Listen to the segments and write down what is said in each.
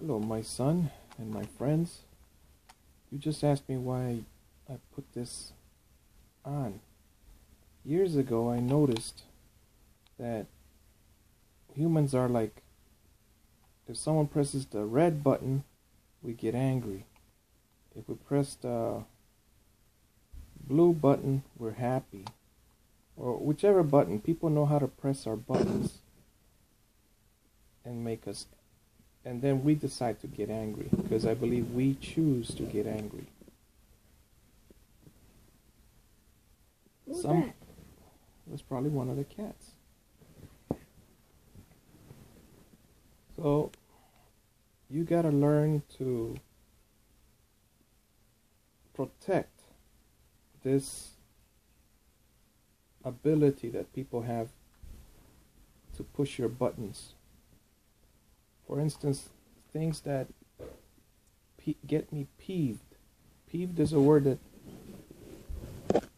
Hello, my son and my friends. You just asked me why I put this on. Years ago, I noticed that humans are like, if someone presses the red button, we get angry. If we press the blue button, we're happy. Or whichever button, people know how to press our buttons and make us, and then we decide to get angry because I believe we choose to get angry. What's that? That's probably one of the cats. So you gotta learn to protect this ability that people have to push your buttons. For instance, things that get me peeved. Peeved is a word that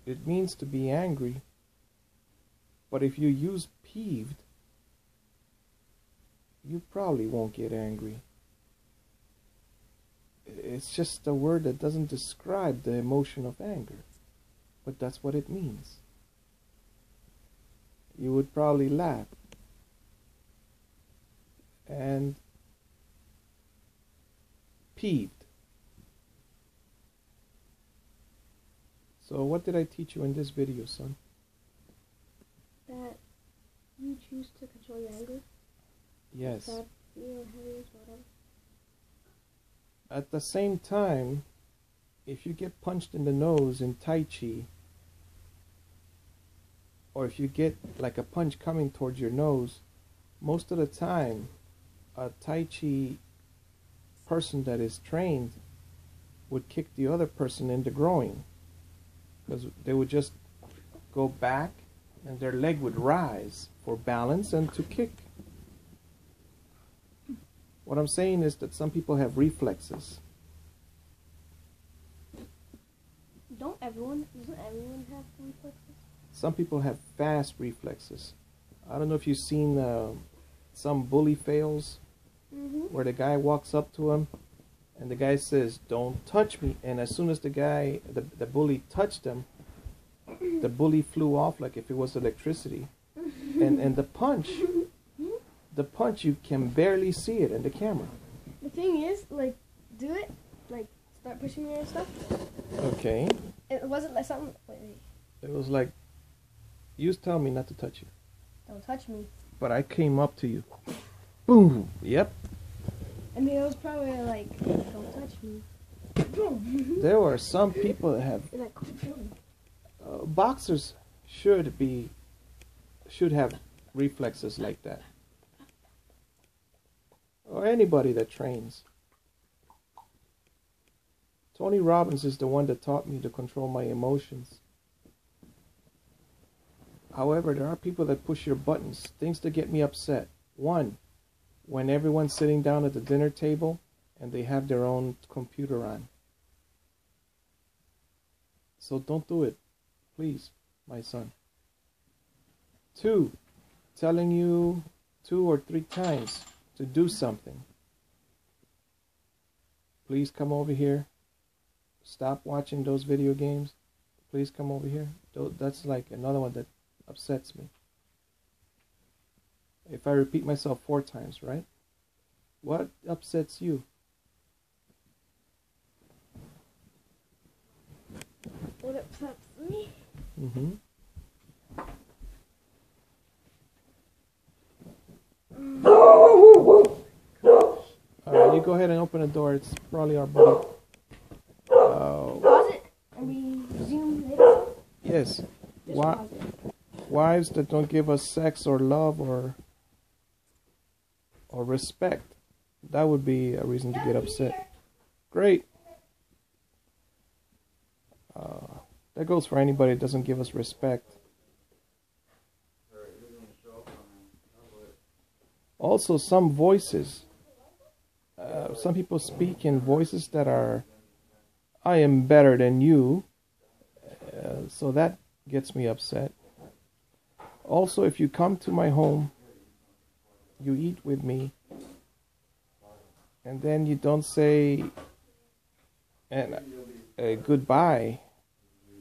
it means to be angry, but if you use peeved, you probably won't get angry. It's just a word that doesn't describe the emotion of anger, but that's what it means. You would probably laugh. And peeved. So what did I teach you in this video, son? That you choose to control your anger? Yes. Sad, fear, heaviness, whatever. At the same time, if you get punched in the nose in Tai Chi, or if you get like a punch coming towards your nose, most of the time, a Tai Chi person that is trained would kick the other person in the groin, because they would just go back and their leg would rise for balance and to kick. What I'm saying is that some people have reflexes. Doesn't everyone have reflexes? Some people have fast reflexes. I don't know if you've seen some bully fails where the guy walks up to him and the guy says, "Don't touch me," and as soon as the bully touched him, the bully flew off like if it was electricity. And the punch you can barely see it in the camera. The thing is, like, do it, like, start pushing me and stuff. Okay. It wasn't like something. Wait. It was like, you tell me not to touch you. Don't touch me. But I came up to you. Boom. Yep. I mean, it was probably like, don't touch me. Boom. There were some people that have It's like, boxers should have reflexes like that, or anybody that trains. Tony Robbins is the one that taught me to control my emotions. However, there are people that push your buttons, things that get me upset. One, when everyone's sitting down at the dinner table and they have their own computer on. So don't do it, please, my son. Two, telling you 2 or 3 times to do something. Please come over here. Stop watching those video games. Please come over here. That's like another one that upsets me. If I repeat myself 4 times, right? What upsets you? what upsets me? You go ahead and open the door. It's probably our buddy. Pause it and we resume later. Yes. Just pause it. Wives that don't give us sex or love or respect. That would be a reason to get upset. Great. That goes for anybody that doesn't give us respect. Also, some voices. Some people speak in voices that are, "I am better than you." So that gets me upset. Also, if you come to my home, you eat with me, and then you don't say a goodbye,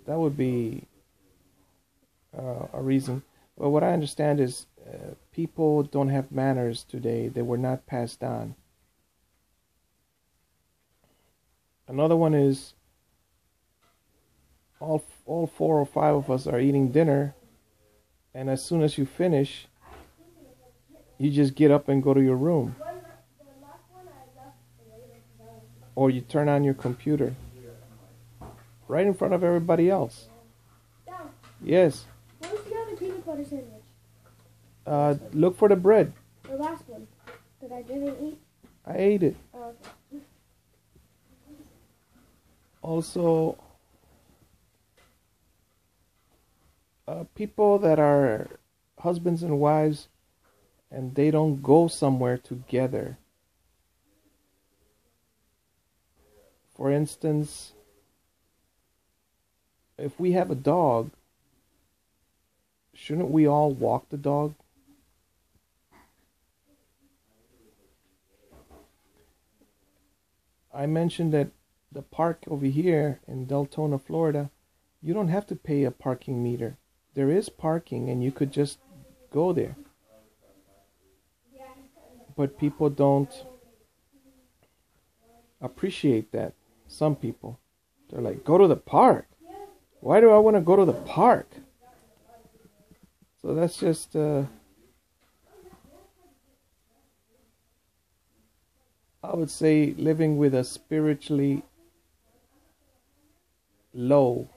that would be a reason. But what I understand is people don't have manners today. They were not passed on. Another one is all 4 or 5 of us are eating dinner, and as soon as you finish, you just get up and go to your room. Or you turn on your computer right in front of everybody else. Yes. Where's the other peanut butter sandwich? Look for the bread. The last one that I didn't eat. I ate it. Oh, okay. Also, people that are husbands and wives and they don't go somewhere together. For instance, if we have a dog, shouldn't we all walk the dog? I mentioned that the park over here in Deltona, Florida, you don't have to pay a parking meter. There is parking and you could just go there. But people don't appreciate that. Some people, they're like, go to the park. Why do I want to go to the park? So that's just I would say living with a spiritually low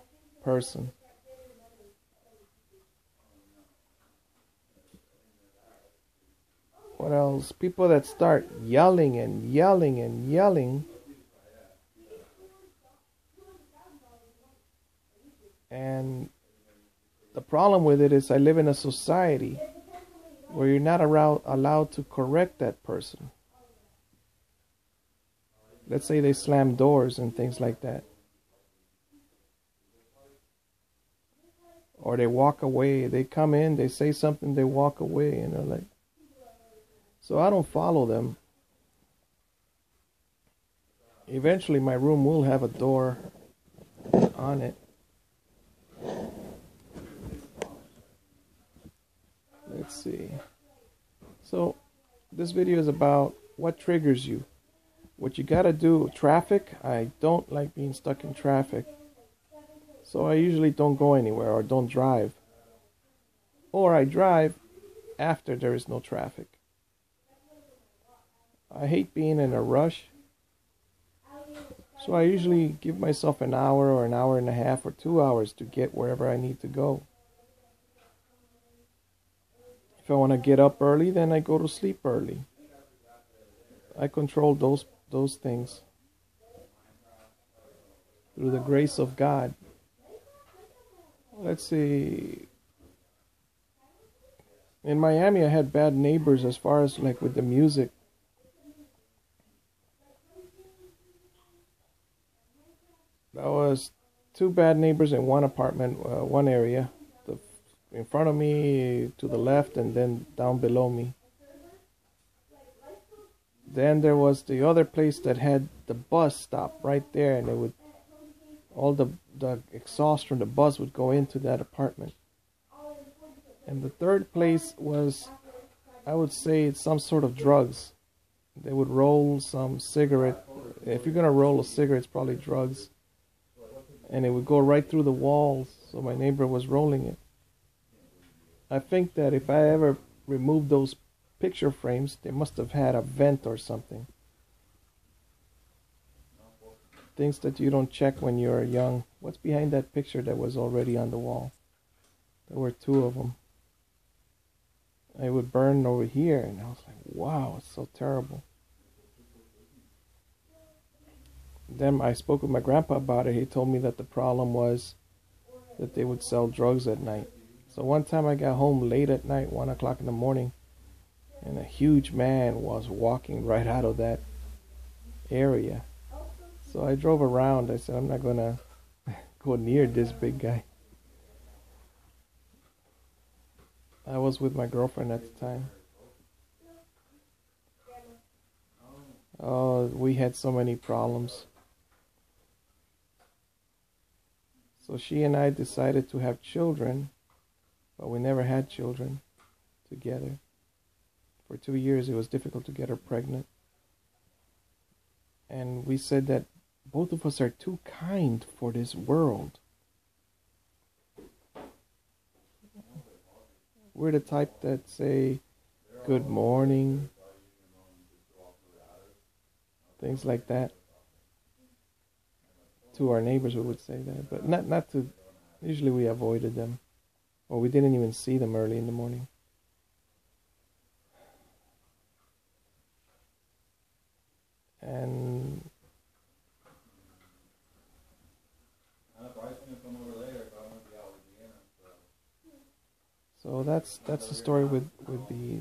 person. What else? People that start yelling and yelling and yelling. And the problem with it is I live in a society where you're not allowed to correct that person. Let's say they slam doors and things like that. Or they walk away. They come in, they say something, they walk away, and they're like... So I don't follow them. Eventually my room will have a door on it. Let's see. So this video is about what triggers you. What you gotta do. Traffic. I don't like being stuck in traffic. So I usually don't go anywhere or don't drive. Or I drive after there is no traffic. I hate being in a rush. So I usually give myself an hour or an hour and a half or 2 hours to get wherever I need to go. If I want to get up early, then I go to sleep early. I control those things through the grace of God. Let's see. In Miami, I had bad neighbors as far as like with the music. That was 2 bad neighbors in one apartment, one area. In front of me, to the left, and then down below me. Then there was the other place that had the bus stop right there, and it would all the exhaust from the bus would go into that apartment. And the third place was, I would say, it's some sort of drugs. They would roll some cigarette. If you're gonna roll a cigarette, it's probably drugs. And it would go right through the walls. So my neighbor was rolling it. I think that if I ever removed those picture frames, they must have had a vent or something. Things that you don't check when you're young. What's behind that picture that was already on the wall? There were 2 of them. It would burn over here, and I was like, wow, it's so terrible. Then I spoke with my grandpa about it. He told me that the problem was that they would sell drugs at night. So one time I got home late at night, 1 o'clock in the morning, and a huge man was walking right out of that area. So I drove around. I said, I'm not going to go near this big guy. I was with my girlfriend at the time. We had so many problems. So she and I decided to have children, but we never had children together. For 2 years, it was difficult to get her pregnant. And we said that both of us are too kind for this world. We're the type that say good morning, things like that. To our neighbors, we would say that, but not to. Usually, we avoided them, or we didn't even see them early in the morning. And so that's the story with the.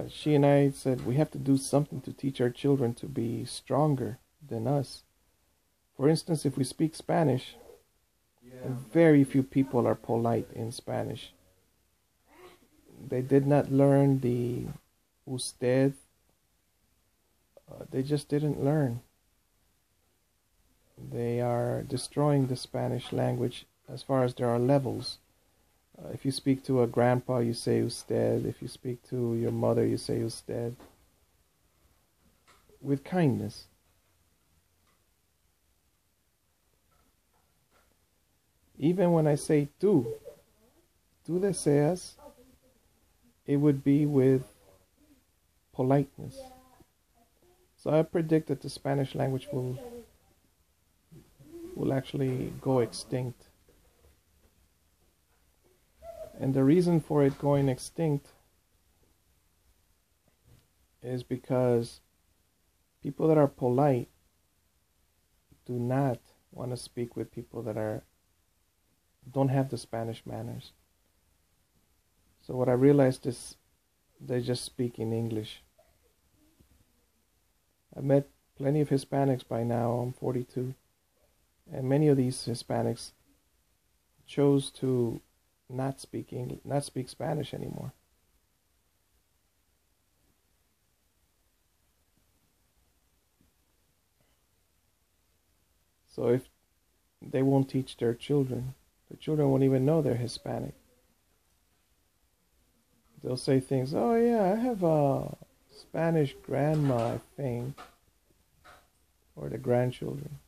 She and I said we have to do something to teach our children to be stronger than us. For instance, if we speak Spanish, very few people are polite in Spanish. They did not learn the usted. They just didn't learn. They are destroying the Spanish language as far as there are levels. If you speak to a grandpa, you say usted. If you speak to your mother, you say usted. With kindness. Even when I say tú deseas, it would be with politeness. So I predict that the Spanish language will actually go extinct. And the reason for it going extinct is because people that are polite do not want to speak with people that don't have the Spanish manners. So what I realized is they just speak in English. I've met plenty of Hispanics by now. I'm 42. And many of these Hispanics chose to not speak Spanish anymore. So if they won't teach their children, the children won't even know they're Hispanic. They'll say things, oh yeah, I have a Spanish grandma, I think, or the grandchildren.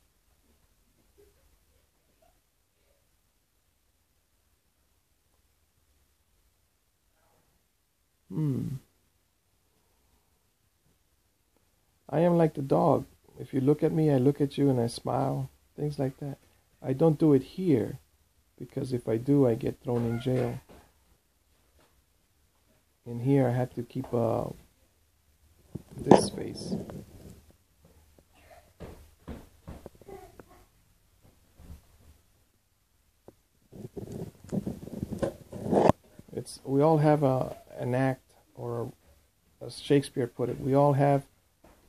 I am like the dog. If you look at me, I look at you and I smile. Things like that. I don't do it here because if I do, I get thrown in jail. In here, I had to keep this face. We all have an act, or as Shakespeare put it, we all have.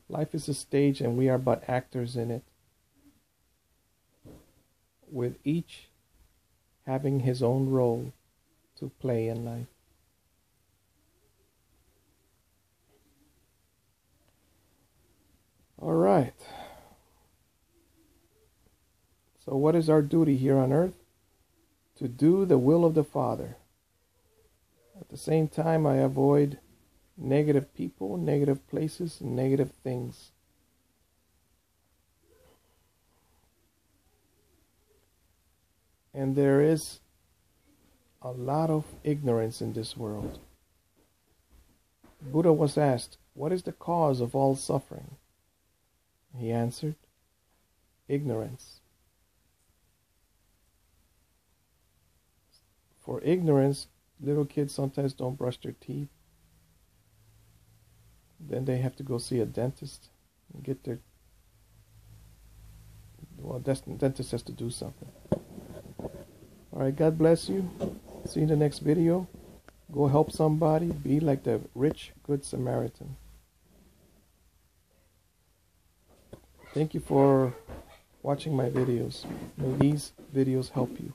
Life is a stage, and we are but actors in it, with each having his own role to play in life. All right. So what is our duty here on earth? To do the will of the Father. At the same time, I avoid negative people, negative places, and negative things. And there is a lot of ignorance in this world. Buddha was asked, what is the cause of all suffering? He answered, ignorance. For ignorance, little kids sometimes don't brush their teeth. Then they have to go see a dentist and get their... Well, dentist has to do something. Alright, God bless you. See you in the next video. Go help somebody. Be like the rich, good Samaritan. Thank you for watching my videos. May these videos help you.